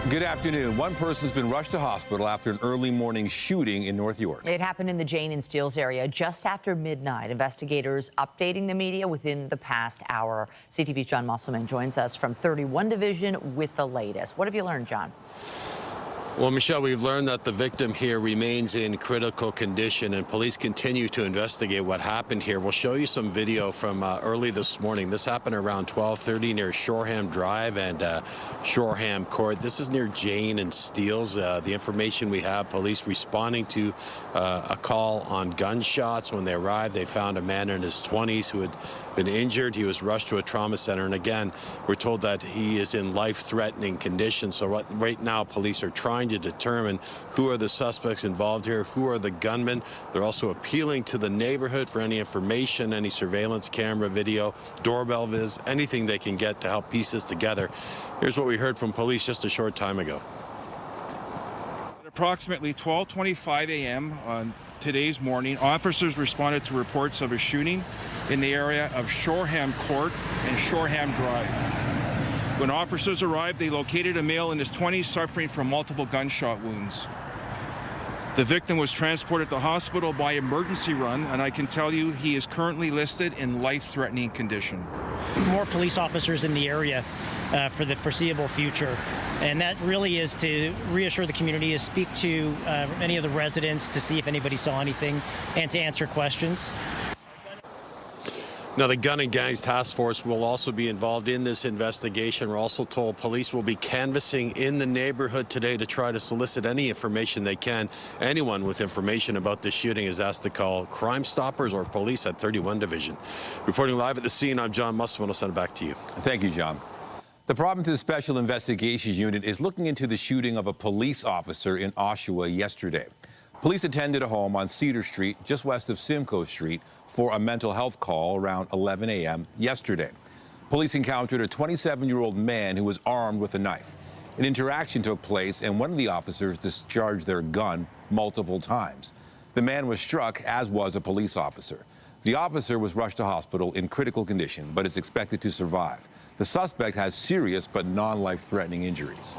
Good afternoon. One person's been rushed to hospital after an early morning shooting in North York. It happened in the Jane and Steeles area just after midnight. Investigators updating the media within the past hour. CTV's John Musselman joins us from 31 Division with the latest. What have you learned, John? Well, Michelle, we've learned that the victim here remains in critical condition, and police continue to investigate what happened here. We'll show you some video from early this morning. This happened around 12:30 near Shoreham Drive and Shoreham Court. This is near Jane and Steeles. The information we have, police responding to a call on gunshots. When they arrived, they found a man in his 20s who had been injured. He was rushed to a trauma center, and again, we're told that he is in life-threatening condition. So right now, police are trying to determine who are the suspects involved here, who are the gunmen. They're also appealing to the neighborhood for any information, any surveillance camera video, doorbell viz, anything they can get to help piece this together. Here's what we heard from police just a short time ago. At approximately 12:25 a.m. on today's morning, officers responded to reports of a shooting in the area of Shoreham Court and Shoreham Drive. When officers arrived, they located a male in his 20s suffering from multiple gunshot wounds. The victim was transported to hospital by emergency run, and I can tell you he is currently listed in life-threatening condition. More police officers in the area for the foreseeable future. And that really is to reassure the community, is speak to any of the residents to see if anybody saw anything and to answer questions. Now, the Gun and Gangs Task Force will also be involved in this investigation. We're also told police will be canvassing in the neighborhood today to try to solicit any information they can. Anyone with information about this shooting is asked to call Crime Stoppers or police at 31 Division. Reporting live at the scene, I'm John Musselman. I'll send it back to you. Thank you, John. The Province's Special Investigations Unit is looking into the shooting of a police officer in Oshawa yesterday. Police attended a home on Cedar Street, just west of Simcoe Street, for a mental health call around 11 a.m. yesterday. Police encountered a 27-year-old man who was armed with a knife. An interaction took place, and one of the officers discharged their gun multiple times. The man was struck, as was a police officer. The officer was rushed to hospital in critical condition, but is expected to survive. The suspect has serious but non-life-threatening injuries.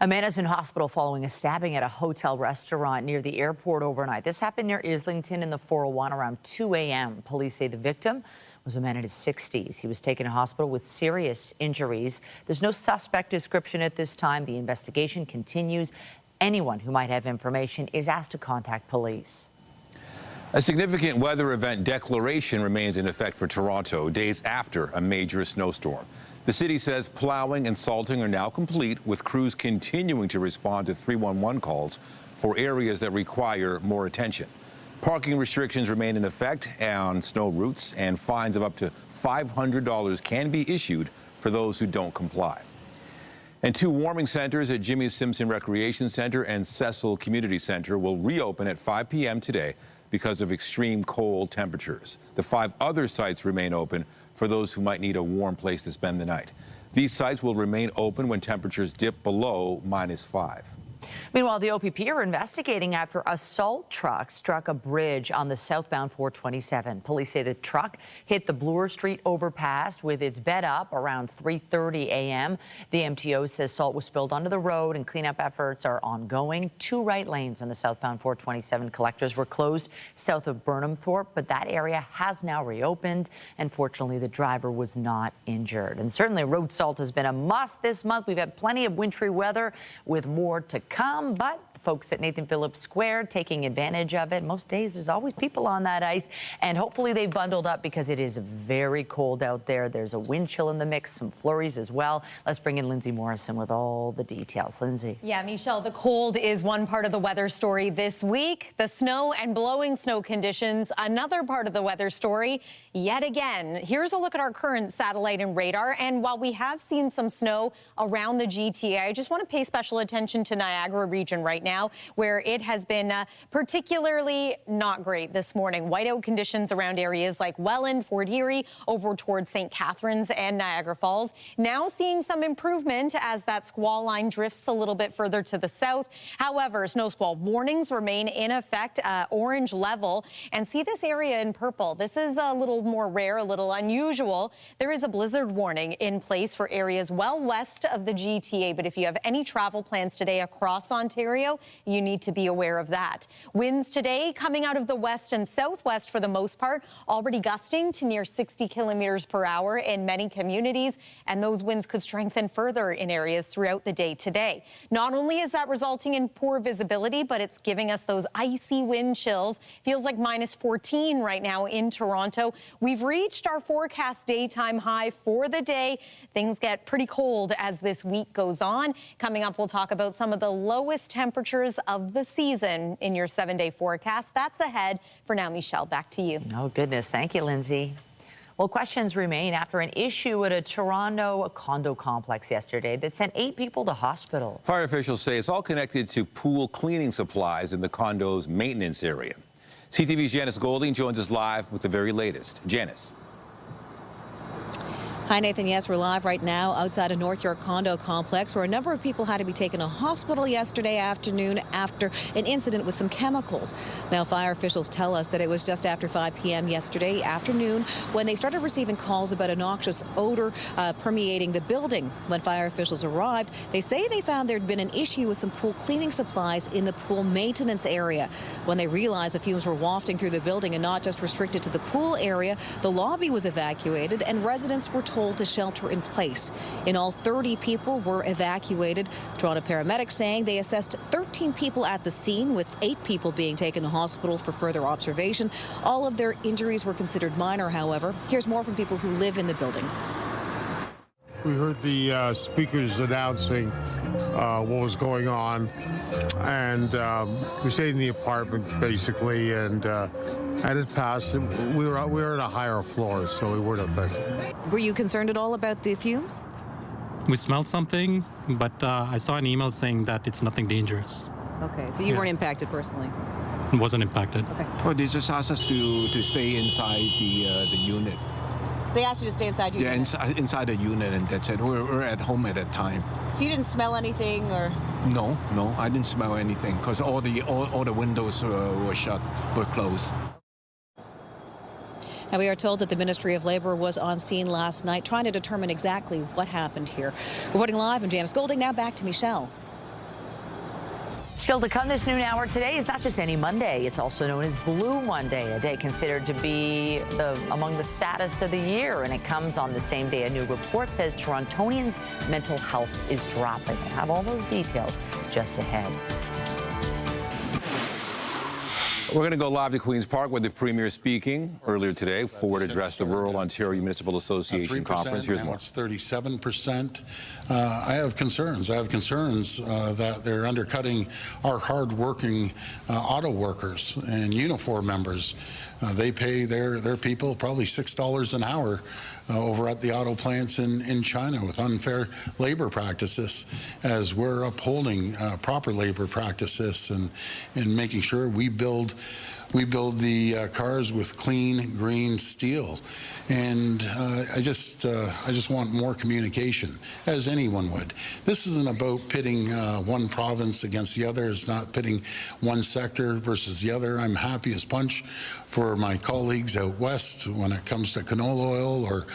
A man is in hospital following a stabbing at a hotel restaurant near the airport overnight. This happened near Islington in the 401 around 2 a.m. Police say the victim was a man in his 60s. He was taken to hospital with serious injuries. There's no suspect description at this time. The investigation continues. Anyone who might have information is asked to contact police. A significant weather event declaration remains in effect for Toronto days after a major snowstorm. The city says plowing and salting are now complete, with crews continuing to respond to 311 calls for areas that require more attention. Parking restrictions remain in effect on snow routes, and fines of up to $500 can be issued for those who don't comply. And two warming centers at Jimmy Simpson Recreation Center and Cecil Community Center will reopen at 5 p.m. today because of extreme cold temperatures. The 5 other sites remain open for those who might need a warm place to spend the night. These sites will remain open when temperatures dip below -5. Meanwhile, the OPP are investigating after a salt truck struck a bridge on the southbound 427. Police say the truck hit the Bloor Street overpass with its bed up around 3:30 a.m. The MTO says salt was spilled onto the road and cleanup efforts are ongoing. 2 right lanes on the southbound 427 collectors were closed south of Burnhamthorpe, but that area has now reopened, and fortunately the driver was not injured. And certainly road salt has been a must this month. We've had plenty of wintry weather with more to come, but the folks at Nathan Phillips Square taking advantage of it. Most days there's always people on that ice, and hopefully they've bundled up because it is very cold out there. There's a wind chill in the mix, some flurries as well. Let's bring in Lindsay Morrison with all the details. Lindsay. Yeah, Michelle, the cold is one part of the weather story this week. The snow and blowing snow conditions, another part of the weather story yet again. Here's a look at our current satellite and radar. And while we have seen some snow around the GTA, I just want to pay special attention to Niagara. Niagara region right now, where it has been particularly not great this morning. Whiteout conditions around areas like Welland, Fort Erie, over towards St. Catharines and Niagara Falls. Now seeing some improvement as that squall line drifts a little bit further to the south. However, snow squall warnings remain in effect, orange level. And see this area in purple. This is a little more rare, a little unusual. There is a blizzard warning in place for areas well west of the GTA. But if you have any travel plans today across Ontario, you need to be aware of that. Winds today coming out of the west and southwest for the most part, already gusting to near 60 kilometers per hour in many communities. And those winds could strengthen further in areas throughout the day today. Not only is that resulting in poor visibility, but it's giving us those icy wind chills. Feels like minus 14 right now in Toronto. We've reached our forecast daytime high for the day. Things get pretty cold as this week goes on. Coming up, we'll talk about some of the lowest temperatures of the season in your 7-day forecast. That's ahead. For now, Michelle, back to you. Oh, goodness. Thank you, Lindsay. Well, questions remain after an issue at a Toronto condo complex yesterday that sent 8 people to hospital. Fire officials say it's all connected to pool cleaning supplies in the condo's maintenance area. CTV's Janice Golding joins us live with the very latest. Janice. Hi, Nathan. Yes, we're live right now outside a North York condo complex where a number of people had to be taken to hospital yesterday afternoon after an incident with some chemicals. Now, fire officials tell us that it was just after 5 p.m. yesterday afternoon when they started receiving calls about a noxious odor permeating the building. When fire officials arrived, they say they found there'd been an issue with some pool cleaning supplies in the pool maintenance area. When they realized the fumes were wafting through the building and not just restricted to the pool area, the lobby was evacuated and residents were told to shelter in place. In all, 30 people were evacuated. Toronto paramedics saying they assessed 13 people at the scene, with 8 people being taken to hospital for further observation. All of their injuries were considered minor, however. Here's more from people who live in the building. We heard the speakers announcing what was going on, and we stayed in the apartment basically, and it passed. We were at a higher floor, so we weren't affected. Were you concerned at all about the fumes? We smelled something, but I saw an email saying that it's nothing dangerous. Okay, so you weren't impacted personally? It wasn't impacted. Okay. Oh, they just asked us to stay inside the unit. They asked you to stay inside your unit? Yeah, inside the unit, and that's it. We're at home at that time. So you didn't smell anything, or? No, I didn't smell anything because all the windows were shut, were closed. Now, we are told that the Ministry of Labour was on scene last night trying to determine exactly what happened here. Reporting live, I'm Janice Golding. Now back to Michelle. Still to come this noon hour, today is not just any Monday. It's also known as Blue Monday, a day considered to be among the saddest of the year. And it comes on the same day a new report says Torontonians' mental health is dropping. We'll have all those details just ahead. We're going to go live to Queen's Park where the Premier is speaking. Earlier today, Ford addressed the Rural Ontario Municipal Association conference. Here's more. It's 37%. I have concerns. That they're undercutting our hard-working auto workers and uniform members. They pay their people probably $6 an hour over at the auto plants in China with unfair labor practices, as we're upholding proper labor practices and making sure we build the cars with clean, green steel. And I just want more communication, as anyone would. This isn't about pitting one province against the other. It's not pitting one sector versus the other. I'm happy as punch for my colleagues out west when it comes to canola oil, or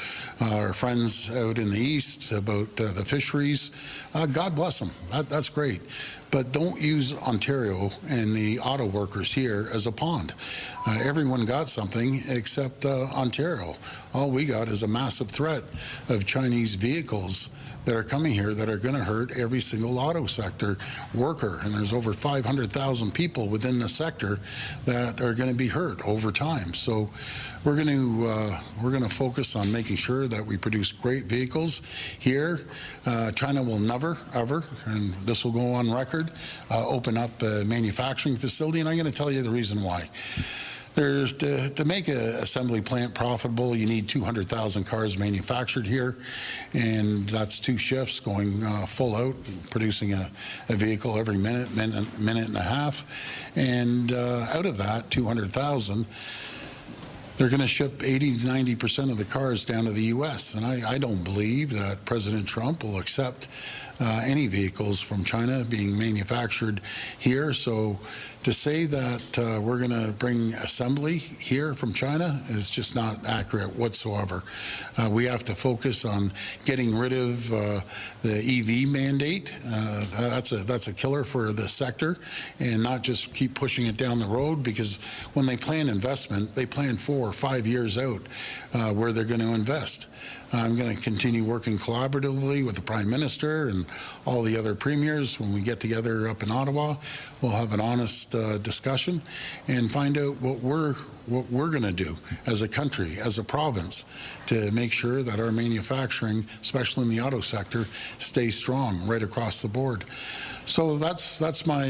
our friends out in the east about the fisheries. God bless them. That's great. But don't use Ontario and the auto workers here as a pond. Everyone got something except Ontario. All we got is a massive threat of Chinese vehicles that are coming here that are going to hurt every single auto sector worker. And there's over 500,000 people within the sector that are going to be hurt over time. So we're going to focus on making sure that we produce great vehicles here. China will never, ever, and this will go on record, open up a manufacturing facility. And I'm going to tell you the reason why. There's to make an assembly plant profitable, you need 200,000 cars manufactured here, and that's 2 shifts going full out, producing a vehicle every minute and a half. And out of that 200,000, they're going to ship 80 to 90% of the cars down to the U.S. And I don't believe that President Trump will accept any vehicles from China being manufactured here. So to say that we're going to bring assembly here from China is just not accurate whatsoever. We have to focus on getting rid of the EV mandate. That's a killer for the sector, and not just keep pushing it down the road, because when they plan investment, they plan 4 or 5 years out where they're going to invest. I'm going to continue working collaboratively with the Prime Minister and all the other premiers. When we get together up in Ottawa, we'll have an honest discussion and find out what we're going to do as a country, as a province, to make sure that our manufacturing, especially in the auto sector, stays strong right across the board. So that's my,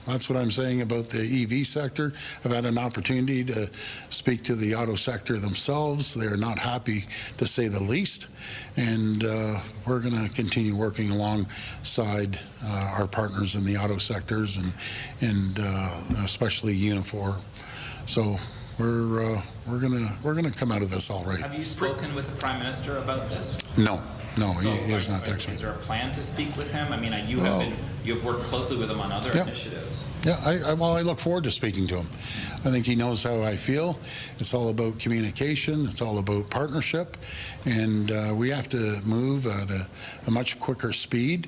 that's what I'm saying about the EV sector. I've had an opportunity to speak to the auto sector themselves. They're not happy, to say the least, and we're going to continue working alongside our partners in the auto sectors and especially Unifor. So we're gonna come out of this all right. Have you spoken with the Prime Minister about this? No, So he has not texted me. Is there a plan to speak with him? I mean, you've worked closely with him on other initiatives. Yeah, I look forward to speaking to him. I think he knows how I feel. It's all about communication. It's all about partnership, and we have to move at a much quicker speed.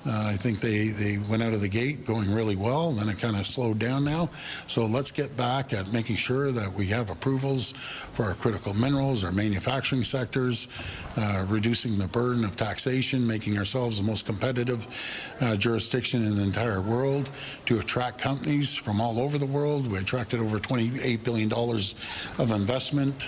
I think they went out of the gate going really well, and then it kind of slowed down now. So let's get back at making sure that we have approvals for our critical minerals, our manufacturing sectors, reducing the burden of taxation, making ourselves the most competitive jurisdiction in the entire world to attract companies from all over the world. We attracted over $28 billion of investment,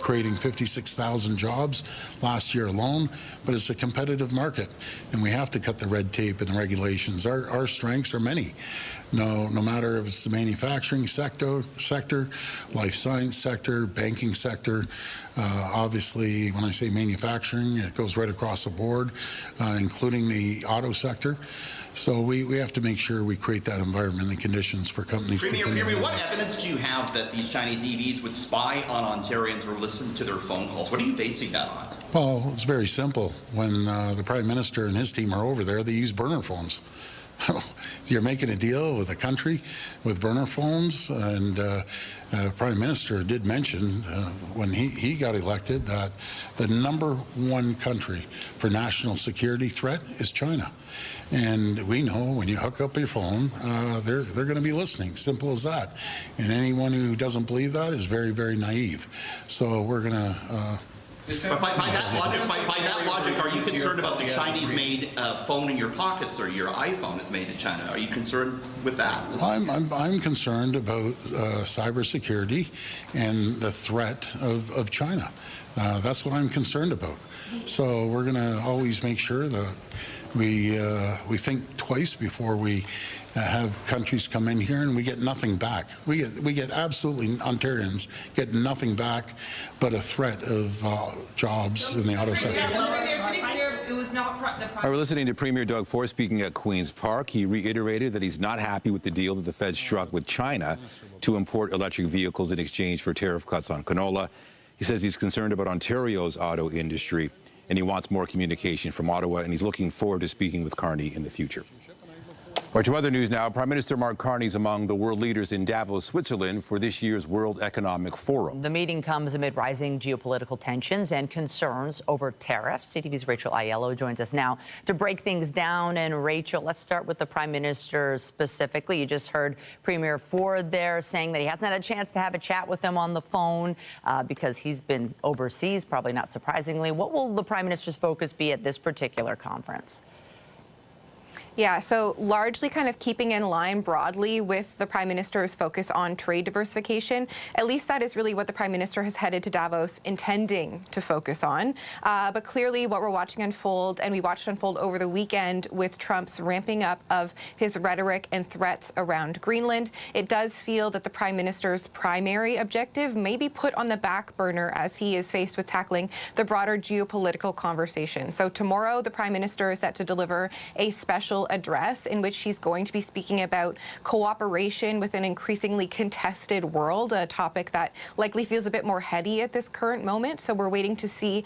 creating 56,000 jobs last year alone, but it's a competitive market, and we have to cut the red tape and the regulations. Our strengths are many. No matter if it's the manufacturing sector, life science sector, banking sector. Obviously, when I say manufacturing, it goes right across the board, including the auto sector. So we have to make sure we create that environment and conditions for companies to continue. Premier, what evidence do you have that these Chinese EVs would spy on Ontarians or listen to their phone calls? What are you basing that on? Well, it's very simple. When the Prime Minister and his team are over there, they use burner phones. You're making a deal with a country with burner phones, and Prime Minister did mention when he got elected that the #1 country for national security threat is China. And we know when you hook up your phone, they're going to be listening. Simple as that. And anyone who doesn't believe that is very, very naive. So we're going to... But by that logic, are you concerned about the Chinese-made phone in your pockets, or your iPhone is made in China? Are you concerned with that? I'm concerned about cybersecurity and the threat of China. That's what I'm concerned about. So we're going to always make sure that we think twice before we have countries come in here and we get nothing back. We get absolutely, Ontarians get nothing back but a threat of jobs in the auto sector. We're listening to Premier Doug Ford speaking at Queen's Park. He reiterated that he's not happy with the deal that the Fed struck with China to import electric vehicles in exchange for tariff cuts on canola. He says he's concerned about Ontario's auto industry, and he wants more communication from Ottawa, and he's looking forward to speaking with Carney in the future. Or to other news now, Prime Minister Mark Carney is among the world leaders in Davos, Switzerland for this year's World Economic Forum. The meeting comes amid rising geopolitical tensions and concerns over tariffs. CTV's Rachel Aiello joins us now to break things down. And Rachel, let's start with the Prime Minister specifically. You just heard Premier Ford there saying that he hasn't had a chance to have a chat with them on the phone because he's been overseas, probably not surprisingly. What will the Prime Minister's focus be at this particular conference? Yeah, so largely kind of keeping in line broadly with the Prime Minister's focus on trade diversification. At least that is really what the Prime Minister has headed to Davos intending to focus on. But clearly what we're watching unfold, and we watched unfold over the weekend with Trump's ramping up of his rhetoric and threats around Greenland, it does feel that the Prime Minister's primary objective may be put on the back burner as he is faced with tackling the broader geopolitical conversation. So tomorrow, the Prime Minister is set to deliver a special address in which he's going to be speaking about cooperation with an increasingly contested world, a topic that likely feels a bit more heady at this current moment. So we're waiting to see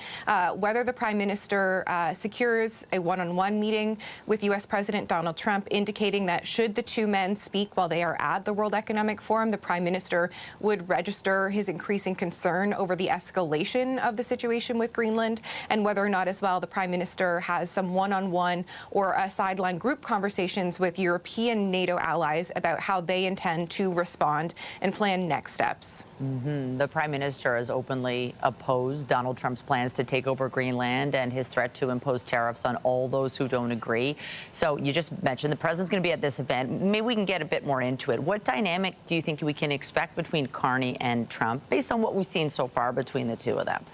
whether the Prime Minister secures a one-on-one meeting with U.S. President Donald Trump, indicating that should the two men speak while they are at the World Economic Forum, the Prime Minister would register his increasing concern over the escalation of the situation with Greenland, and whether or not as well the Prime Minister has some one-on-one or a sideline group conversations with European NATO allies about how they intend to respond and plan next steps. The Prime Minister has openly opposed Donald Trump's plans to take over Greenland and his threat to impose tariffs on all those who don't agree. So you just mentioned the president's going to be at this event. Maybe we can get a bit more into it. What dynamic do you think we can expect between Carney and Trump based on what we've seen so far between the two of them?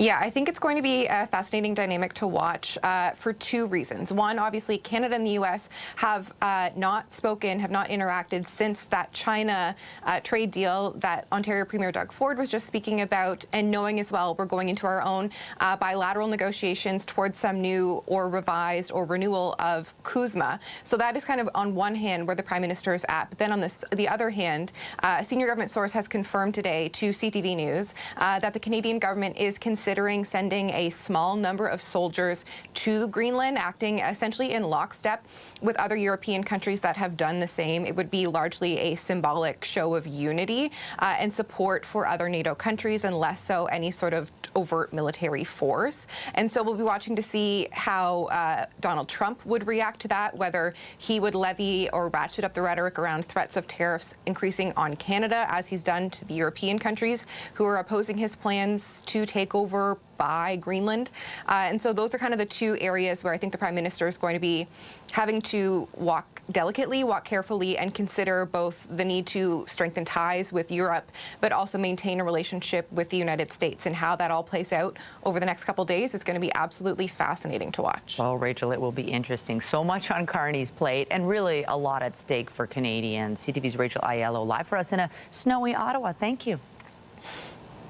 Yeah, I think it's going to be a fascinating dynamic to watch for two reasons. One, obviously, Canada and the U.S. have not spoken, have not interacted since that China trade deal that Ontario Premier Doug Ford was just speaking about, and knowing as well we're going into our own bilateral negotiations towards some new or revised or renewal of CUSMA. So that is kind of on one hand where the Prime Minister is at. But then on the other hand, a senior government source has confirmed today to CTV News that the Canadian government is considering sending a small number of soldiers to Greenland, acting essentially in lockstep with other European countries that have done the same. It would be largely a symbolic show of unity and support for other NATO countries, and less so any sort of overt military force. And so we'll be watching to see how Donald Trump would react to that, whether he would levy or ratchet up the rhetoric around threats of tariffs increasing on Canada, as he's done to the European countries who are opposing his plans to take over by Greenland. And so those are kind of the two areas where I think the Prime Minister is going to be having to walk delicately, walk carefully, and consider both the need to strengthen ties with Europe, but also maintain a relationship with the United States. And how that all plays out over the next couple of days is going to be absolutely fascinating to watch. Well, Rachel, it will be interesting. So much on Carney's plate, and really a lot at stake for Canadians. CTV's Rachel Aiello live for us in a snowy Ottawa. Thank you.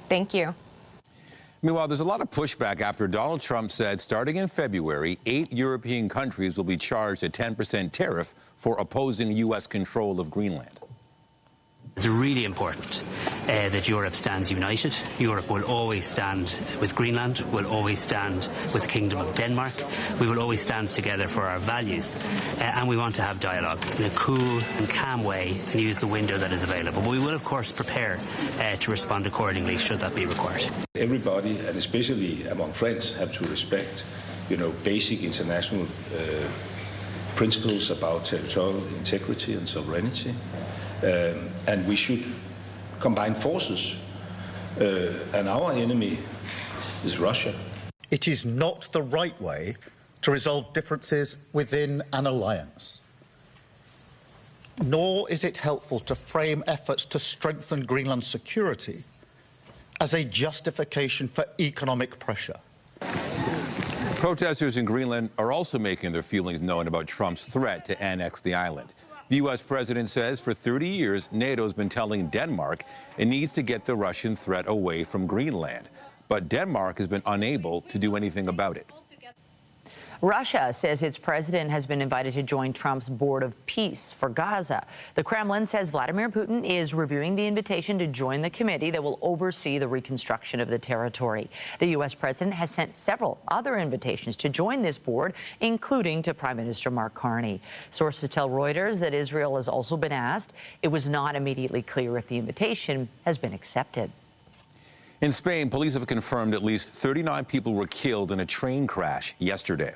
Thank you. Meanwhile, there's a lot of pushback after Donald Trump said starting in February, 8 European countries will be charged a 10% tariff for opposing U.S. control of Greenland. It's really important that Europe stands united. Europe will always stand with Greenland, will always stand with the Kingdom of Denmark. We will always stand together for our values, and we want to have dialogue in a cool and calm way and use the window that is available. But we will, of course, prepare to respond accordingly should that be required. Everybody, and especially among friends, have to respect, basic international principles about territorial integrity and sovereignty. And we should combine forces. And our enemy is Russia. It is not the right way to resolve differences within an alliance. Nor is it helpful to frame efforts to strengthen Greenland's security as a justification for economic pressure. Protesters in Greenland are also making their feelings known about Trump's threat to annex the island. The U.S. president says for 30 years, NATO's been telling Denmark it needs to get the Russian threat away from Greenland. But Denmark has been unable to do anything about it. Russia says its president has been invited to join Trump's Board of Peace for Gaza. The Kremlin says Vladimir Putin is reviewing the invitation to join the committee that will oversee the reconstruction of the territory. The U.S. president has sent several other invitations to join this board, including to Prime Minister Mark Carney. Sources tell Reuters that Israel has also been asked. It was not immediately clear if the invitation has been accepted. In Spain, police have confirmed at least 39 people were killed in a train crash yesterday.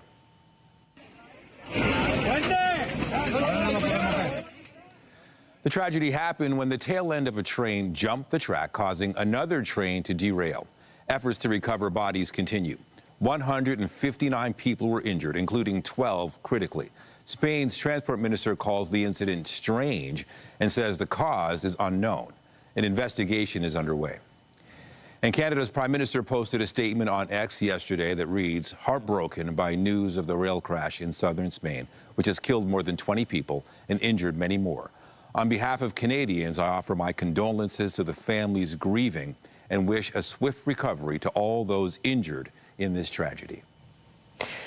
The tragedy happened when the tail end of a train jumped the track, causing another train to derail. Efforts to recover bodies continue. 159 people were injured, including 12 critically. Spain's transport minister calls the incident strange and says the cause is unknown. An investigation is underway. And Canada's Prime Minister posted a statement on X yesterday that reads, "Heartbroken by news of the rail crash in southern Spain, which has killed more than 20 people and injured many more. On behalf of Canadians, I offer my condolences to the families grieving and wish a swift recovery to all those injured in this tragedy."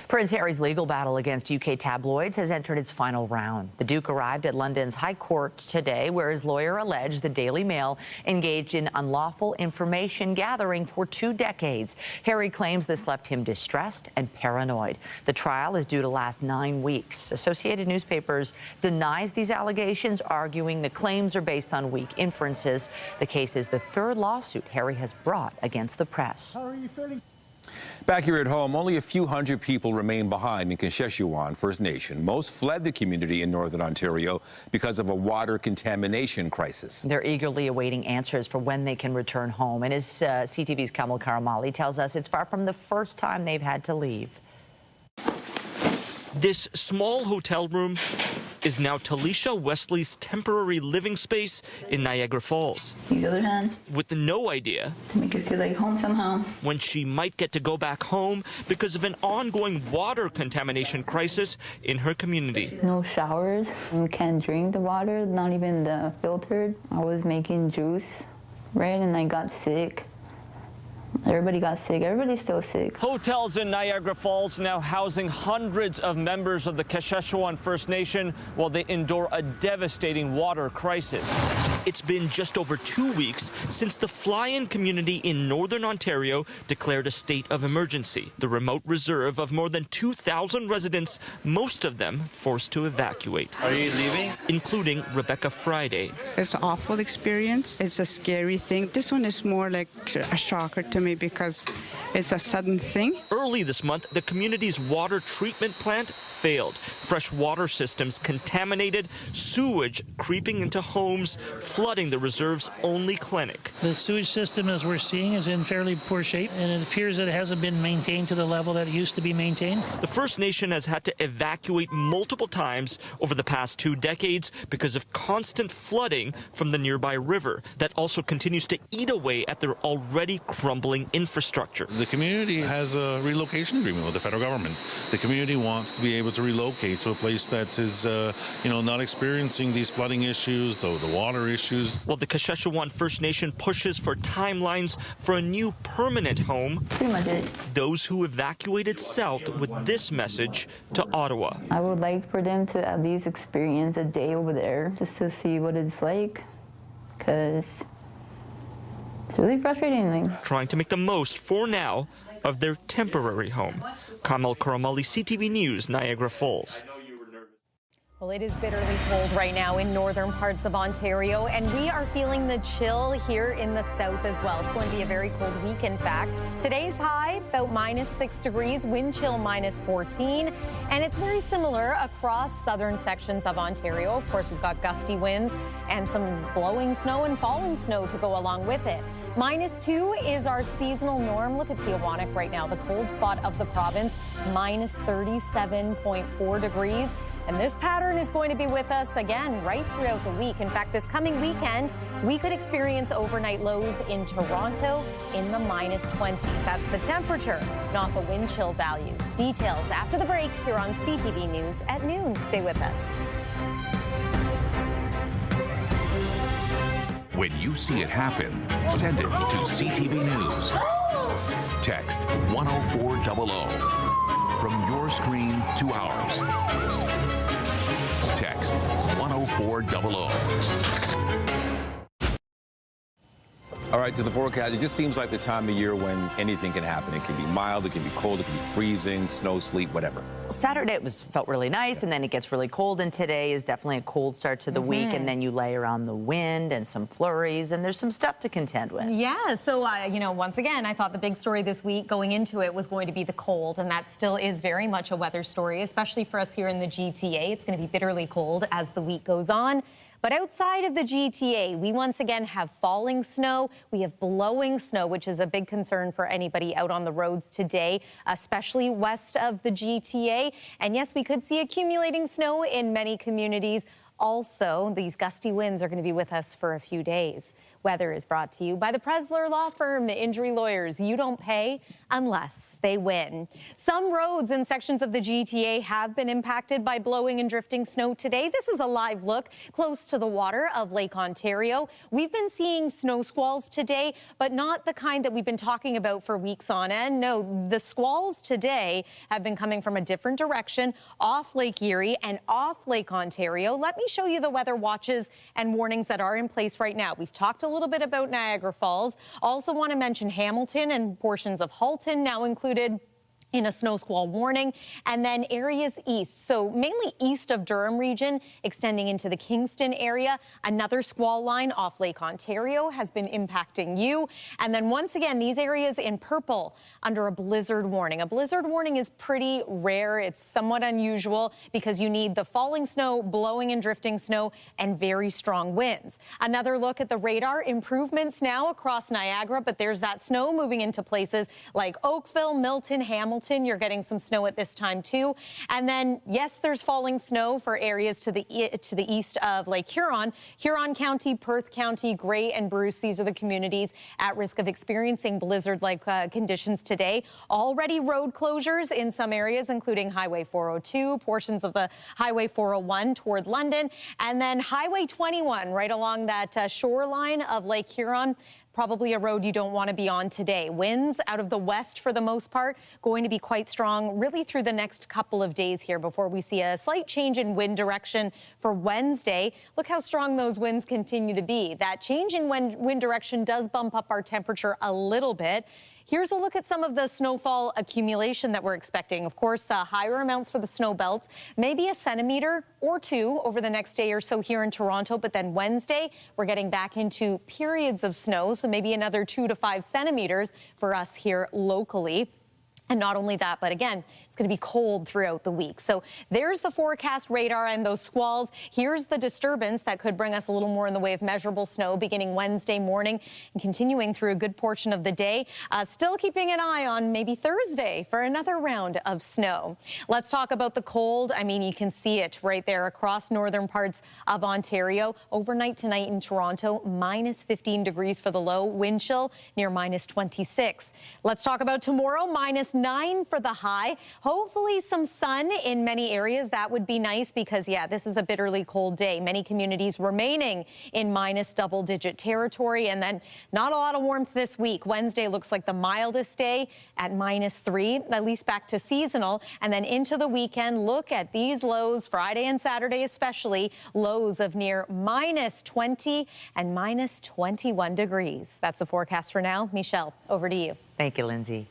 Prince Harry's legal battle against UK tabloids has entered its final round. The Duke arrived at London's High Court today, where his lawyer alleged the Daily Mail engaged in unlawful information gathering for 2 decades. Harry claims this left him distressed and paranoid. The trial is due to last 9 weeks. Associated Newspapers denies these allegations, arguing the claims are based on weak inferences. The case is the 3rd lawsuit Harry has brought against the press. How are you feeling? Back here at home, only a few hundred people remain behind in Condo First Nation. Most fled the community in northern Ontario because of a water contamination crisis. They're eagerly awaiting answers for when they can return home. And as CTV's Kamal Karamali tells us, it's far from the first time they've had to leave. This small hotel room is now Talisha Wesley's temporary living space in Niagara Falls. Use other hands. With no idea to make it feel like home somehow. When she might get to go back home because of an ongoing water contamination crisis in her community. No showers. You can't drink the water, not even the filtered. I was making juice, right, and I got sick. Everybody got sick. Everybody's still sick. Hotels in Niagara Falls now housing hundreds of members of the Condo First Nation while they endure a devastating water crisis. It's been just over 2 weeks since the fly-in community in northern Ontario declared a state of emergency. The remote reserve of more than 2,000 residents, most of them forced to evacuate. Are you leaving? Including Rebecca Friday. It's an awful experience. It's a scary thing. This one is more like a shocker to me because it's a sudden thing. Early this month, the community's water treatment plant failed. Fresh water systems contaminated, sewage creeping into homes, flooding the reserve's only clinic. The sewage system, as we're seeing, is in fairly poor shape, and it appears that it hasn't been maintained to the level that it used to be maintained. The First Nation has had to evacuate multiple times over the past 2 decades because of constant flooding from the nearby river that also continues to eat away at their already crumbling infrastructure. The community has a relocation agreement with the federal government. The community wants to be able to relocate to a place that is, not experiencing these flooding issues, the water issues. While the Condo First Nation pushes for timelines for a new permanent home, pretty much it. Those who evacuated south with this message to Ottawa. I would like for them to at least experience a day over there just to see what it's like, because it's really frustrating. Trying to make the most, for now, of their temporary home. Kamal Karamali, CTV News, Niagara Falls. Well, it is bitterly cold right now in northern parts of Ontario, and we are feeling the chill here in the south as well. It's going to be a very cold week, in fact. Today's high, about -6 degrees, wind chill -14, and it's very similar across southern sections of Ontario. Of course, we've got gusty winds and some blowing snow and falling snow to go along with it. -2 is our seasonal norm. Look at Peawanuck right now, the cold spot of the province, -37.4 degrees. And this pattern is going to be with us again right throughout the week. In fact, this coming weekend, we could experience overnight lows in Toronto in the -20s. That's the temperature, not the wind chill value. Details after the break here on CTV News at noon. Stay with us. When you see it happen, send it to CTV News. Text 10400 from your screen to ours. Text 10400. All right, to the forecast. It just seems like the time of year when anything can happen. It can be mild, it can be cold, it can be freezing, snow, sleet, whatever. Saturday felt really nice, and then it gets really cold, and today is definitely a cold start to the week, and then you layer on the wind and some flurries, and there's some stuff to contend with. Yeah, so, once again, I thought the big story this week going into it was going to be the cold, and that still is very much a weather story, especially for us here in the GTA. It's going to be bitterly cold as the week goes on. But outside of the GTA, we once again have falling snow. We have blowing snow, which is a big concern for anybody out on the roads today, especially west of the GTA. And yes, we could see accumulating snow in many communities. Also, these gusty winds are going to be with us for a few days. Weather is brought to you by the Presler Law Firm, injury lawyers. You don't pay unless they win. Some roads and sections of the GTA have been impacted by blowing and drifting snow today. This is a live look close to the water of Lake Ontario. We've been seeing snow squalls today, but not the kind that we've been talking about for weeks on end. No, the squalls today have been coming from a different direction, off Lake Erie and off Lake Ontario. Let me show you the weather watches and warnings that are in place right now. We've talked a little bit about Niagara Falls. Also want to mention Hamilton and portions of Halton now included in a snow squall warning, and then areas east, so mainly east of Durham region, extending into the Kingston area. Another squall line off Lake Ontario has been impacting you. And then once again, these areas in purple under a blizzard warning. A blizzard warning is pretty rare. It's somewhat unusual because you need the falling snow, blowing and drifting snow, and very strong winds. Another look at the radar improvements now across Niagara, but there's that snow moving into places like Oakville, Milton, Hamilton. You're getting some snow at this time too. And then, yes, there's falling snow for areas to the east of Lake Huron. Huron County, Perth County, Grey and Bruce. These are the communities at risk of experiencing blizzard-like conditions today. Already road closures in some areas, including Highway 402, portions of the Highway 401 toward London, and then Highway 21 right along that shoreline of Lake Huron. Probably a road you don't want to be on today. Winds out of the west for the most part, going to be quite strong really through the next couple of days here before we see a slight change in wind direction for Wednesday. Look how strong those winds continue to be. That change in wind direction does bump up our temperature a little bit. Here's a look at some of the snowfall accumulation that we're expecting. Of course, higher amounts for the snow belts, maybe a centimeter or two over the next day or so here in Toronto. But then Wednesday, we're getting back into periods of snow, so maybe another 2 to 5 centimeters for us here locally. And not only that, but again, it's going to be cold throughout the week. So there's the forecast radar and those squalls. Here's the disturbance that could bring us a little more in the way of measurable snow beginning Wednesday morning and continuing through a good portion of the day. Still keeping an eye on maybe Thursday for another round of snow. Let's talk about the cold. I mean, you can see it right there across northern parts of Ontario. Overnight tonight in Toronto, minus 15 degrees for the low. Wind chill near minus 26. Let's talk about tomorrow, minus 9 for the high. Hopefully some sun in many areas. That would be nice because, yeah, this is a bitterly cold day. Many communities remaining in minus double-digit territory. And then not a lot of warmth this week. Wednesday looks like the mildest day at minus 3, at least back to seasonal. And then into the weekend, look at these lows, Friday and Saturday especially, lows of near minus 20 and minus 21 degrees. That's the forecast for now. Michelle, over to you. Thank you, Lindsay.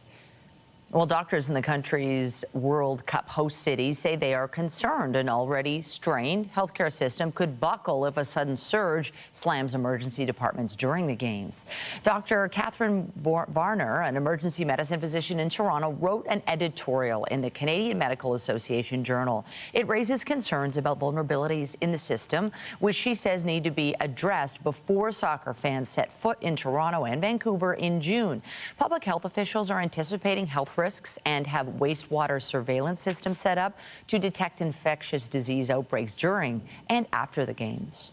Well, doctors in the country's World Cup host cities say they are concerned an already strained healthcare system could buckle if a sudden surge slams emergency departments during the games. Dr. Catherine Varner, an emergency medicine physician in Toronto, wrote an editorial in the Canadian Medical Association Journal. It raises concerns about vulnerabilities in the system, which she says need to be addressed before soccer fans set foot in Toronto and Vancouver in June. Public health officials are anticipating health risks and have wastewater surveillance systems set up to detect infectious disease outbreaks during and after the games.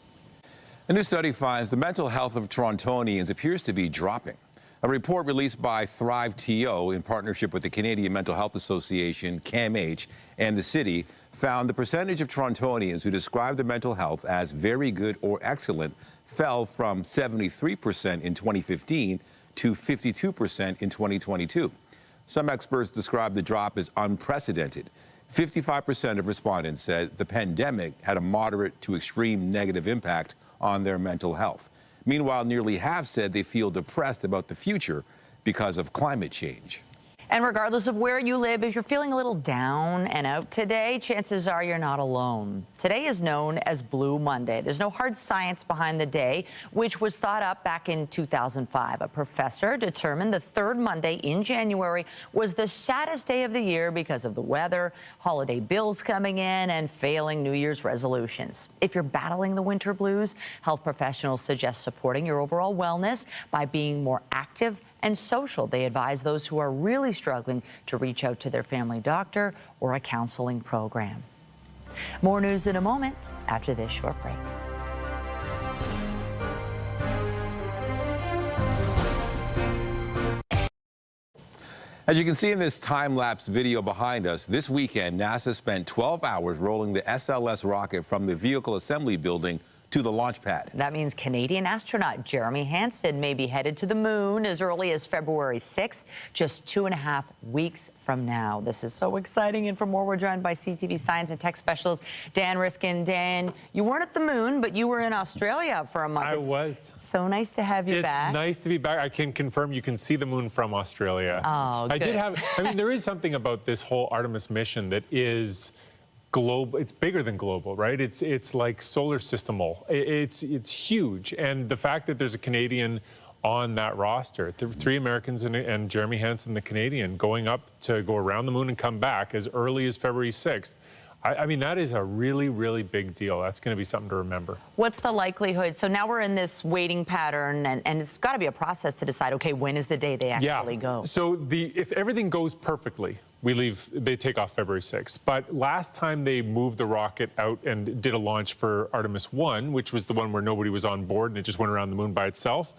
A new study finds the mental health of Torontonians appears to be dropping. A report released by Thrive TO in partnership with the Canadian Mental Health Association, CAMH, and the city found the percentage of Torontonians who describe their mental health as very good or excellent fell from 73% in 2015 to 52% in 2022. Some experts describe the drop as unprecedented. 55% of respondents said the pandemic had a moderate to extreme negative impact on their mental health. Meanwhile, nearly half said they feel depressed about the future because of climate change. And regardless of where you live, if you're feeling a little down and out today, chances are you're not alone. Today is known as Blue Monday. There's no hard science behind the day, which was thought up back in 2005. A professor determined the third Monday in January was the saddest day of the year because of the weather, holiday bills coming in, and failing New Year's resolutions. If you're battling the winter blues, health professionals suggest supporting your overall wellness by being more active and social. They advise those who are really struggling to reach out to their family doctor or a counseling program. More news in a moment after this short break. As you can see in this time-lapse video behind us, this weekend, NASA spent 12 hours rolling the SLS rocket from the Vehicle Assembly Building to the launch pad. That means Canadian astronaut Jeremy Hansen may be headed to the moon as early as February 6th, just 2.5 weeks from now. This is so exciting. And for more, we're joined by CTV science and tech specialist Dan Riskin. Dan, you weren't at the moon, but you were in Australia for a month. I was. So nice to have you back. It's nice to be back. I can confirm you can see the moon from Australia. Oh, good. I mean, there is something about this whole Artemis mission that is global. It's bigger than global, right? It's like solar systemal. It's huge. And the fact that there's a Canadian on that roster, 3 Americans and Jeremy Hansen, the Canadian, going up to go around the moon and come back as early as February 6th. I mean, that is a really, really big deal. That's going to be something to remember. What's the likelihood? So now we're in this waiting pattern, and it's got to be a process to decide, okay, when is the day they actually go? So if everything goes perfectly, they take off February 6th. But last time they moved the rocket out and did a launch for Artemis 1, which was the one where nobody was on board and it just went around the moon by itself,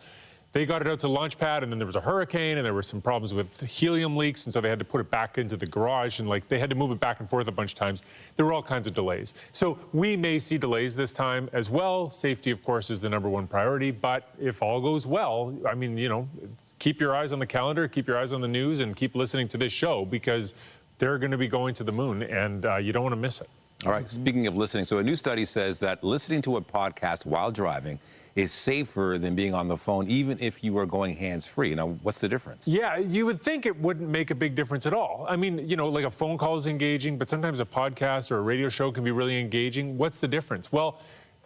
they got it out to the launch pad, and then there was a hurricane, and there were some problems with helium leaks, and so they had to put it back into the garage, and they had to move it back and forth a bunch of times. There were all kinds of delays. So we may see delays this time as well. Safety, of course, is the #1 priority, but if all goes well, I mean, you know, keep your eyes on the calendar, keep your eyes on the news, and keep listening to this show, because they're going to be going to the moon, and you don't want to miss it. All right, speaking of listening, so a new study says that listening to a podcast while driving is safer than being on the phone, even if you are going hands-free. Now, what's the difference? Yeah, you would think it wouldn't make a big difference at all. I mean, you know, like a phone call is engaging, but sometimes a podcast or a radio show can be really engaging. What's the difference? Well,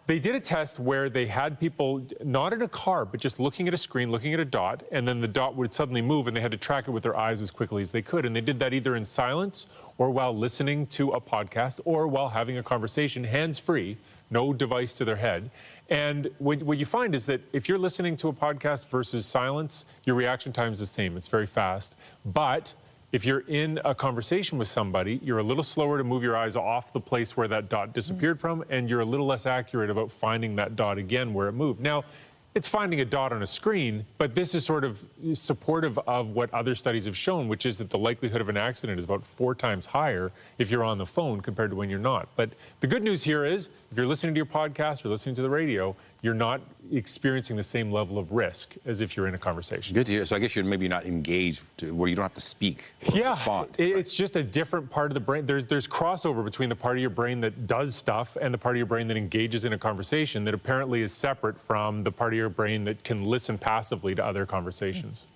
they did a test where they had people not in a car, but just looking at a screen, looking at a dot, and then the dot would suddenly move, and they had to track it with their eyes as quickly as they could. And they did that either in silence or while listening to a podcast or while having a conversation, hands-free, no device to their head. And what you find is that if you're listening to a podcast versus silence, your reaction time is the same. It's very fast. But if you're in a conversation with somebody, you're a little slower to move your eyes off the place where that dot disappeared from, and you're a little less accurate about finding that dot again where it moved. Now, it's finding a dot on a screen, but this is sort of supportive of what other studies have shown, which is that the likelihood of an accident is about 4 times higher if you're on the phone compared to when you're not. But the good news here is, if you're listening to your podcast or listening to the radio, you're not experiencing the same level of risk as if you're in a conversation. Good to hear. So I guess you're maybe not engaged where you don't have to speak or respond. It's just a different part of the brain. There's crossover between the part of your brain that does stuff and the part of your brain that engages in a conversation that apparently is separate from the part of your brain that can listen passively to other conversations.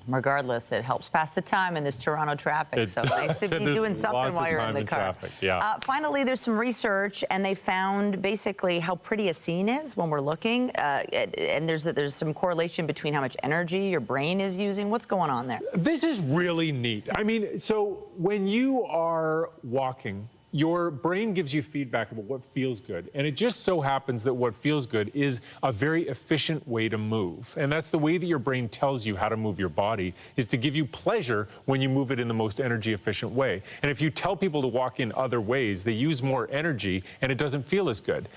Regardless, it helps pass the time in this Toronto traffic. So nice to be doing something while you're in the car. Traffic, yeah. Finally, there's some research, and they found basically how pretty a scene is when we're looking. And there's some correlation between how much energy your brain is using. What's going on there? This is really neat. I mean, so when you are walking, your brain gives you feedback about what feels good. And it just so happens that what feels good is a very efficient way to move. And that's the way that your brain tells you how to move your body, is to give you pleasure when you move it in the most energy efficient way. And if you tell people to walk in other ways, they use more energy and it doesn't feel as good.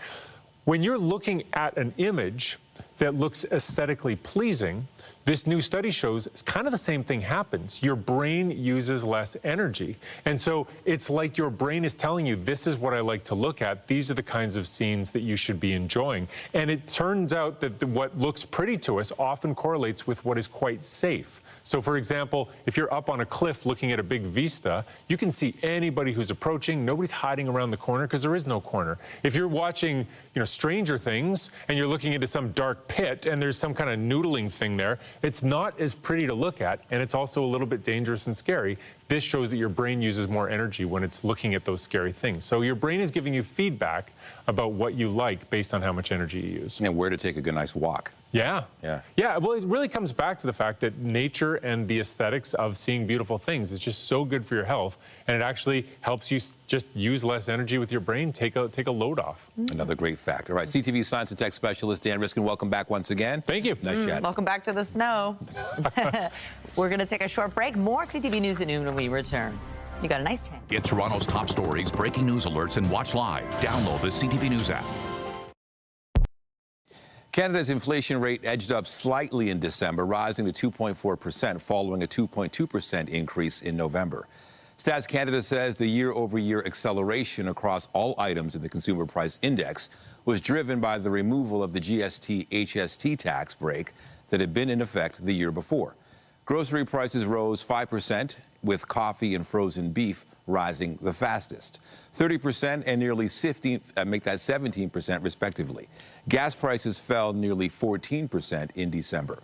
When you're looking at an image that looks aesthetically pleasing, this new study shows it's kind of the same thing happens. Your brain uses less energy. And so it's like your brain is telling you, this is what I like to look at. These are the kinds of scenes that you should be enjoying. And it turns out that what looks pretty to us often correlates with what is quite safe. So for example, if you're up on a cliff looking at a big vista, you can see anybody who's approaching. Nobody's hiding around the corner because there is no corner. If you're watching, Stranger Things and you're looking into some dark pit and there's some kind of noodling thing there, It's not as pretty to look at, and it's also a little bit dangerous and scary. This shows that your brain uses more energy when it's looking at those scary things. So your brain is giving you feedback about what you like based on how much energy you use. And where to take a good, nice walk. Yeah. Yeah. Yeah, well, it really comes back to the fact that nature and the aesthetics of seeing beautiful things is just so good for your health, and it actually helps you just use less energy with your brain, take a load off. Another great fact. All right, CTV Science and Tech Specialist Dan Riskin, welcome back once again. Thank you. Nice chat. Welcome back to the snow. We're going to take a short break. More CTV News at noon when we return. You got a nice tan. Get Toronto's top stories, breaking news alerts, and watch live. Download the CTV News app. Canada's inflation rate edged up slightly in December, rising to 2.4%, following a 2.2% increase in November. Stats Canada says the year-over-year acceleration across all items in the Consumer Price Index was driven by the removal of the GST-HST tax break that had been in effect the year before. Grocery prices rose 5%, with coffee and frozen beef rising the fastest. 30% and nearly 17% respectively. Gas prices fell nearly 14% in December.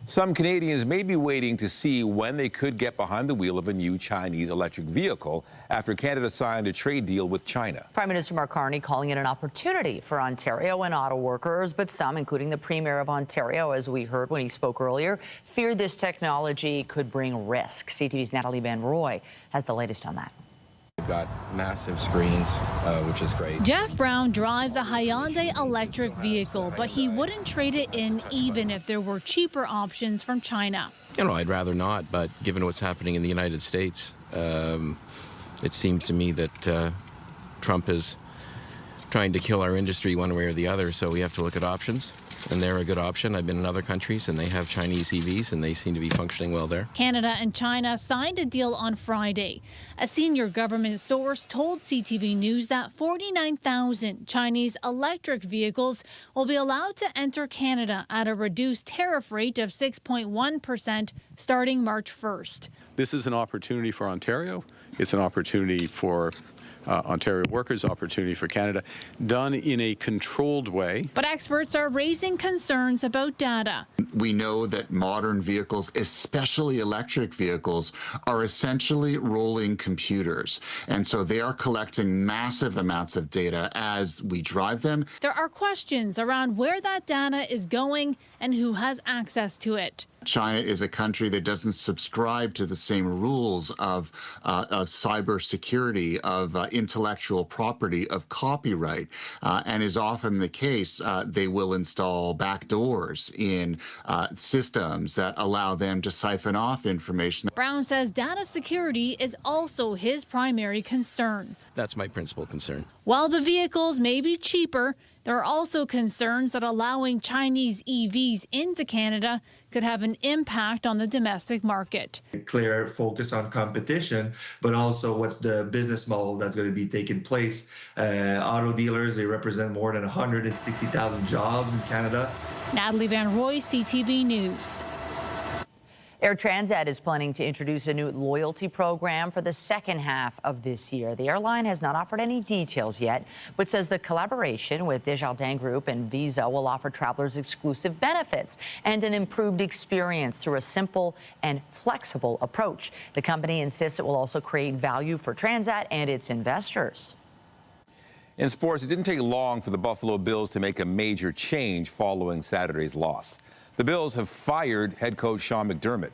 Some Canadians may be waiting to see when they could get behind the wheel of a new Chinese electric vehicle after Canada signed a trade deal with China. Prime Minister Mark Carney calling it an opportunity for Ontario and auto workers, but some, including the Premier of Ontario, as we heard when he spoke earlier, fear this technology could bring risk. CTV's Natalie Van Roy has the latest on that. We've got massive screens, which is great. Jeff Brown drives a Hyundai electric vehicle, but he wouldn't trade it in even if there were cheaper options from China. You know, I'd rather not, but given what's happening in the United States, it seems to me that Trump is trying to kill our industry one way or the other, so we have to look at options. And they're a good option. I've been in other countries, and they have Chinese EVs, and they seem to be functioning well there. Canada and China signed a deal on Friday. A senior government source told CTV News that 49,000 Chinese electric vehicles will be allowed to enter Canada at a reduced tariff rate of 6.1% starting March 1st. This is an opportunity for Ontario. It's an opportunity for Ontario workers, opportunity for Canada, done in a controlled way. But experts are raising concerns about data. We know that modern vehicles, especially electric vehicles, are essentially rolling computers. And so they are collecting massive amounts of data as we drive them. There are questions around where that data is going and who has access to it. China is a country that doesn't subscribe to the same rules of cybersecurity, of intellectual property, of copyright, and is often the case. They will install backdoors in systems that allow them to siphon off information. Brown says data security is also his primary concern. That's my principal concern. While the vehicles may be cheaper, there are also concerns that allowing Chinese EVs into Canada could have an impact on the domestic market. Clear focus on competition, but also what's the business model that's going to be taking place. Auto dealers, they represent more than 160,000 jobs in Canada. Natalie Van Roy, CTV News. Air Transat is planning to introduce a new loyalty program for the second half of this year. The airline has not offered any details yet, but says the collaboration with Desjardins Group and Visa will offer travelers exclusive benefits and an improved experience through a simple and flexible approach. The company insists it will also create value for Transat and its investors. In sports, it didn't take long for the Buffalo Bills to make a major change following Saturday's loss. The Bills have fired head coach Sean McDermott.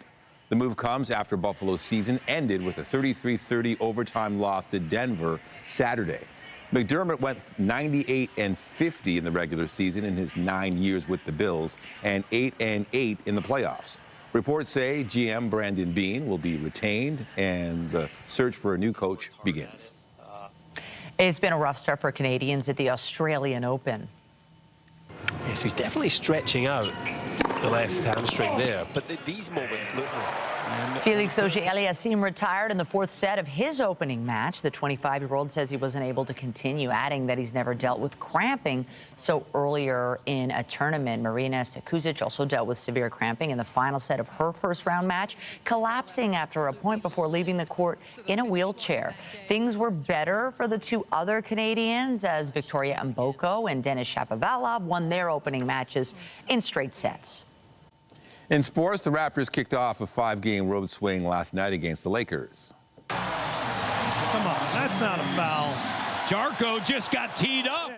The move comes after Buffalo's season ended with a 33-30 overtime loss to Denver Saturday. McDermott went 98-50 in the regular season in his 9 years with the Bills and 8-8 in the playoffs. Reports say GM Brandon Beane will be retained and the search for a new coach begins. It's been a rough start for Canadians at the Australian Open. Yes, he's definitely stretching out the left hamstring there, but these moments look Felix Auger-Aliassime retired in the fourth set of his opening match. The 25-year-old says he wasn't able to continue, adding that he's never dealt with cramping. So earlier in a tournament, Marina Stekuzic also dealt with severe cramping in the final set of her first-round match, collapsing after a point before leaving the court in a wheelchair. Things were better for the two other Canadians as Victoria Mboko and Denis Shapovalov won their opening matches in straight sets. In sports, the Raptors kicked off a 5-game road swing last night against the Lakers. Come on, that's not a foul. Darko just got teed up.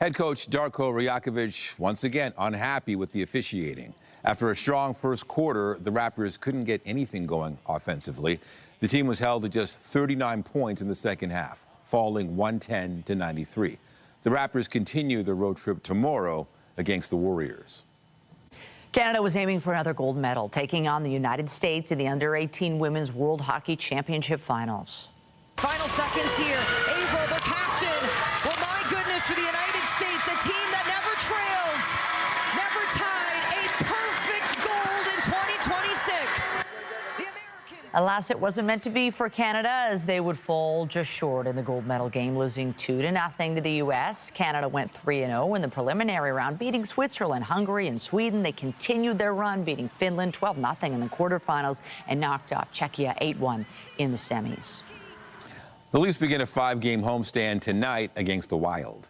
Head coach Darko Rajakovic once again unhappy with the officiating. After a strong first quarter, the Raptors couldn't get anything going offensively. The team was held to just 39 points in the second half, falling 110-93. The Raptors continue their road trip tomorrow against the Warriors. Canada was aiming for another gold medal, taking on the United States in the Under-18 Women's World Hockey Championship Finals. Final seconds here. Averill, their captain. Well, my goodness, for the United States, a team that never trailed, never tied, a perfect gold in 2026. Alas, it wasn't meant to be for Canada, as they would fall just short in the gold medal game, losing 2-0 to the U.S. Canada went 3-0 in the preliminary round, beating Switzerland, Hungary, and Sweden. They continued their run, beating Finland 12-0 in the quarterfinals and knocked off Czechia 8-1 in the semis. The Leafs begin a 5-game homestand tonight against the Wild.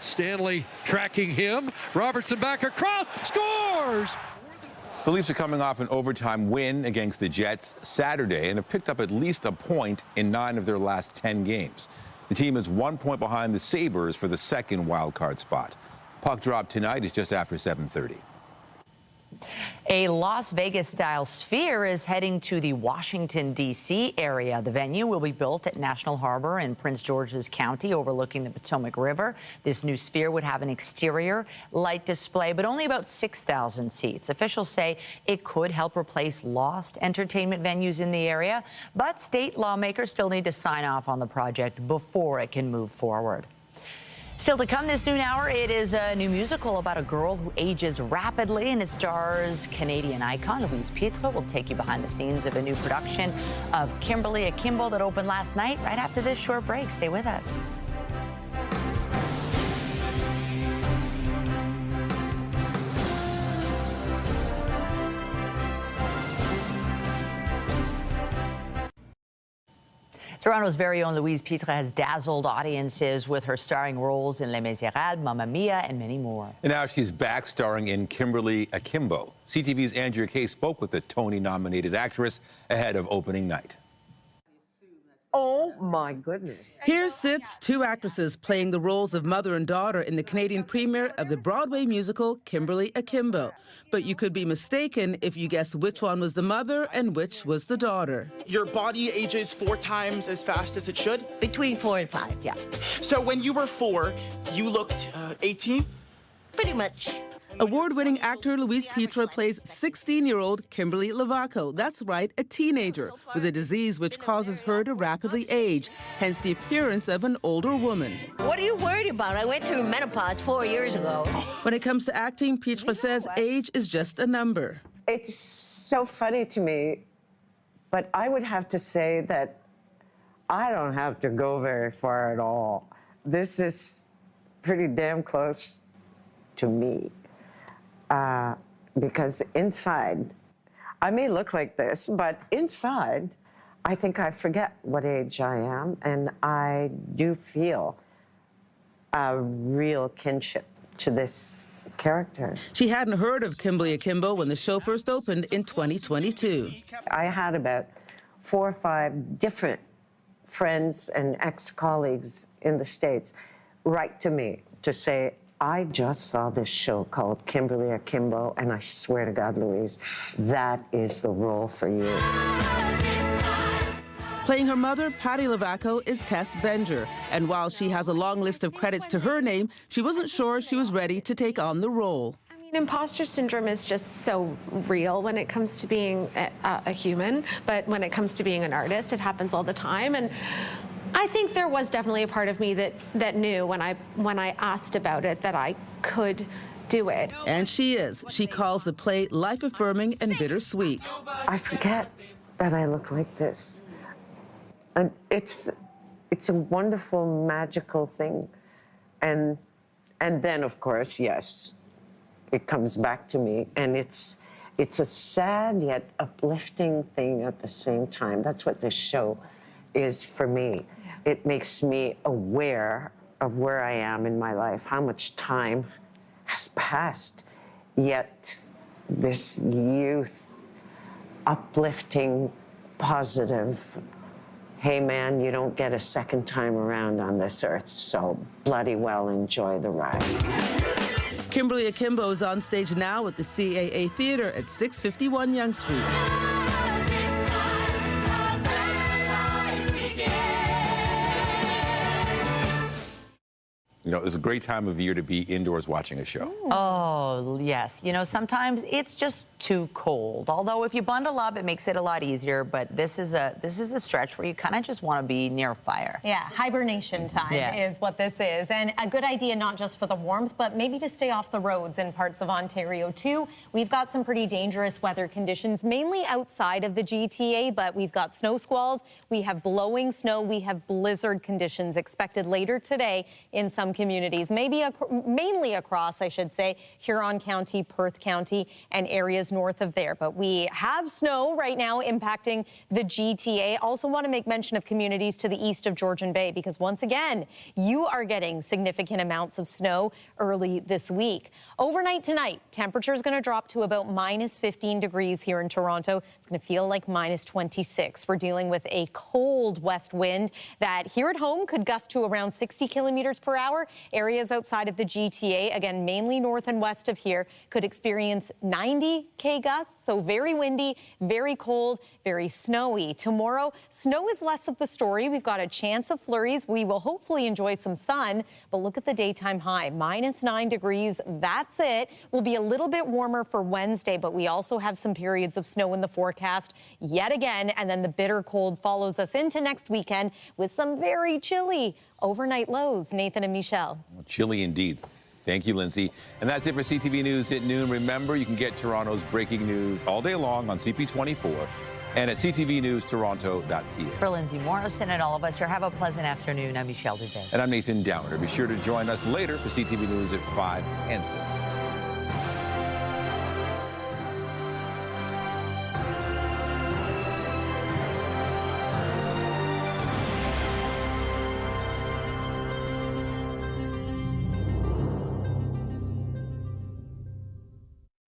Stanley tracking him. Robertson back across, scores! The Leafs are coming off an overtime win against the Jets Saturday and have picked up at least a point in 9 of their last 10 games. The team is 1 point behind the Sabres for the second wild-card spot. Puck drop tonight is just after 7:30. A Las Vegas-style sphere is heading to the Washington, D.C. area. The venue will be built at National Harbor in Prince George's County, overlooking the Potomac River. This new sphere would have an exterior light display, but only about 6,000 seats. Officials say it could help replace lost entertainment venues in the area, but state lawmakers still need to sign off on the project before it can move forward. Still to come this noon hour, it is a new musical about a girl who ages rapidly, and it stars Canadian icon Louise Pitre. Will take you behind the scenes of a new production of Kimberly Akimbo that opened last night. Right after this short break, stay with us. Toronto's very own Louise Pitre has dazzled audiences with her starring roles in Les Miserables, Mamma Mia, and many more. And now she's back starring in Kimberly Akimbo. CTV's Andrea Kay spoke with the Tony-nominated actress ahead of opening night. Oh, my goodness. Here sits 2 actresses playing the roles of mother and daughter in the Canadian premiere of the Broadway musical Kimberly Akimbo. But you could be mistaken if you guessed which one was the mother and which was the daughter. Your body ages 4 times as fast as it should? Between 4 and 5, yeah. So when you were 4, you looked 18? Pretty much. Award-winning actor Louise Pitre plays 16-year-old Kimberly Lavaco. That's right, a teenager with a disease which causes her to rapidly age, hence the appearance of an older woman. What are you worried about? I went through menopause 4 years ago. When it comes to acting, Pitre says age is just a number. It's so funny to me, but I would have to say that I don't have to go very far at all. This is pretty damn close to me. Because inside, I may look like this, but inside, I think I forget what age I am, and I do feel a real kinship to this character. She hadn't heard of Kimberly Akimbo when the show first opened in 2022. I had about 4 or 5 different friends and ex-colleagues in the States write to me to say, I just saw this show called Kimberly Akimbo, and I swear to God, Louise, that is the role for you. Playing her mother, Patty Lavaco, is Tess Benger. And while she has a long list of credits to her name, she wasn't sure she was ready to take on the role. Imposter syndrome is just so real when it comes to being a human, but when it comes to being an artist, it happens all the time. And I think there was definitely a part of me that knew when I asked about it that I could do it. And she is. She calls the play life-affirming and bittersweet. I forget that I look like this. And it's a wonderful, magical thing. And then, of course, yes, it comes back to me. And it's a sad yet uplifting thing at the same time. That's what this show is for me. It makes me aware of where I am in my life, how much time has passed, yet this youth, uplifting, positive, hey man, you don't get a second time around on this earth, so bloody well enjoy the ride. Kimberly Akimbo is on stage now at the CAA Theatre at 651 Yonge Street. You know, it's a great time of year to be indoors watching a show. Oh, yes. You know, sometimes it's just too cold. Although if you bundle up, it makes it a lot easier. But this is a stretch where you kind of just want to be near fire. Yeah, hibernation time is what this is. And a good idea not just for the warmth, but maybe to stay off the roads in parts of Ontario, too. We've got some pretty dangerous weather conditions, mainly outside of the GTA, but we've got snow squalls, we have blowing snow, we have blizzard conditions expected later today in some communities, mainly across, I should say, Huron County, Perth County, and areas north of there. But we have snow right now impacting the GTA. Also want to make mention of communities to the east of Georgian Bay, because once again, you are getting significant amounts of snow early this week. Overnight tonight, temperature is going to drop to about minus 15 degrees here in Toronto. It's going to feel like minus 26. We're dealing with a cold west wind that here at home could gust to around 60 kilometers per hour. Areas outside of the GTA, again, mainly north and west of here, could experience 90 gusts. So very windy, very cold, very snowy. Tomorrow, snow is less of the story. We've got a chance of flurries. We will hopefully enjoy some sun, but look at the daytime high, minus 9 degrees. That's it. Will be a little bit warmer for Wednesday, but we also have some periods of snow in the forecast yet again. And then the bitter cold follows us into next weekend with some very chilly overnight lows. Nathan and Michelle. Chilly indeed. Thank you, Lindsay. And that's it for CTV News at noon. Remember, you can get Toronto's breaking news all day long on CP24 and at ctvnewstoronto.ca. For Lindsay Morrison and all of us here, have a pleasant afternoon. I'm Michelle Dubé. And I'm Nathan Downer. Be sure to join us later for CTV News at 5 and 6.